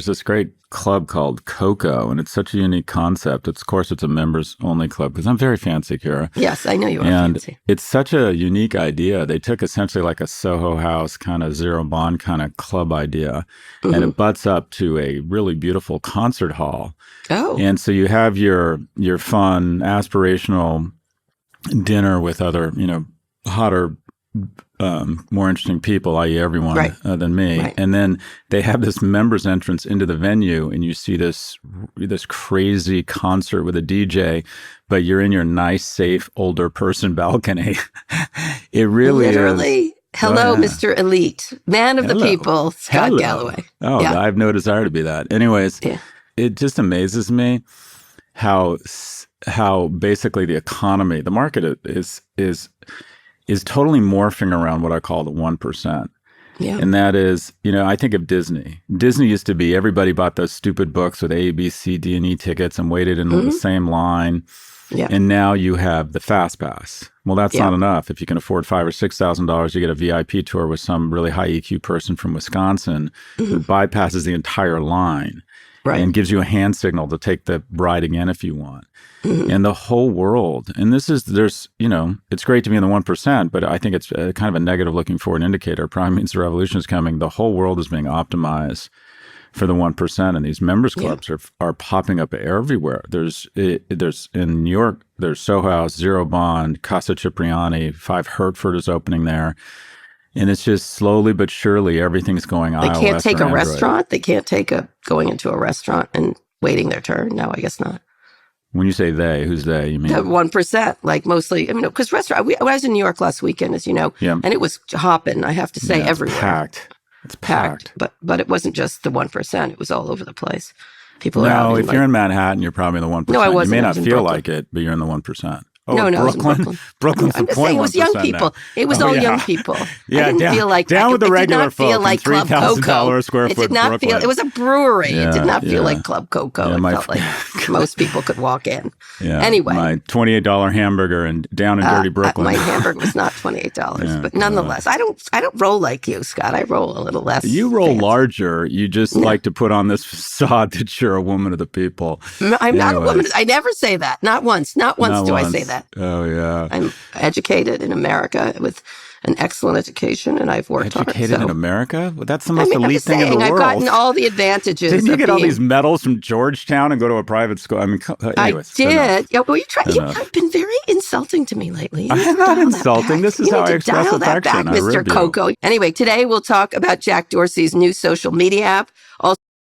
There's this great club called KOKO, and it's such a unique concept. Of course, it's a members-only club because I'm very fancy, Kara. Yes, I know you are fancy. It's such a unique idea. They took essentially like a Soho House kind of zero bond kind of club idea, and it butts up to a really beautiful concert hall. Oh. And so you have your fun, aspirational dinner with other, hotter, more interesting people, i.e. everyone than me. Right. And then they have this members entrance into the venue, and you see this crazy concert with a DJ, but you're in your nice, safe, older person balcony. It really is. Hello, Mr. Elite, man of the people, Scott Galloway. Oh, yeah. I have no desire to be that. Anyways, it just amazes me how basically the economy, the market is totally morphing around what I call the 1%. Yeah. And that is, I think of Disney. Disney used to be everybody bought those stupid books with A, B, C, D, and E tickets and waited in the same line. Yeah. And now you have the Fast Pass. Well, that's not enough. If you can afford $5,000 or $6,000, you get a VIP tour with some really high EQ person from Wisconsin who bypasses the entire line and gives you a hand signal to take the ride again if you want. And the whole world, and it's great to be in the 1%, but I think it's kind of a negative looking forward indicator. Probably means the revolution is coming. The whole world is being optimized for the 1%, and these members clubs are popping up everywhere. There's in New York, there's Soho House, Zero Bond, Casa Cipriani, 5 Hertford is opening there. And it's just slowly but surely everything's going iOS. They can't take a Android. restaurant. They can't take going into a restaurant and waiting their turn. No, I guess not. When you say they, who's they? You mean the 1%? Like mostly, because restaurant. I was in New York last weekend, as you know, and it was hopping. I have to say, everywhere. It's packed. But it wasn't just the 1%. It was all over the place. People are out. If you're in Manhattan, you're probably in the 1%. No, I wasn't. You may not feel like it, but you're in the 1%. Oh, no, Brooklyn. I was in Brooklyn. Brooklyn's I'm the just saying it was young people. now. It was all young people. Yeah, I didn't feel like down with the regular folk. Feel like Club KOKO. Square foot it did not Brooklyn. feel. It was a brewery. It did not feel like Club KOKO. It felt like most people could walk in. Yeah. Anyway, my $28 hamburger and down in dirty Brooklyn. My hamburger was not $28, but nonetheless, I don't roll like you, Scott. I roll a little less. You roll larger. You just like to put on this facade that you're a woman of the people. I'm not a woman. I never say that. Not once. Not once do I say that. Oh yeah. I'm educated in America with an excellent education, and I've worked hard. Educated in America? Well, that's the most elite thing in the I've world. gotten all the advantages. Didn't you get all these medals from Georgetown and go to a private school? I mean, anyways, I did. Yeah, well, you've been very insulting to me lately. I'm not insulting. This is how I express affection. Dial that back, Mr. KOKO. Anyway, today we'll talk about Jack Dorsey's new social media app. Also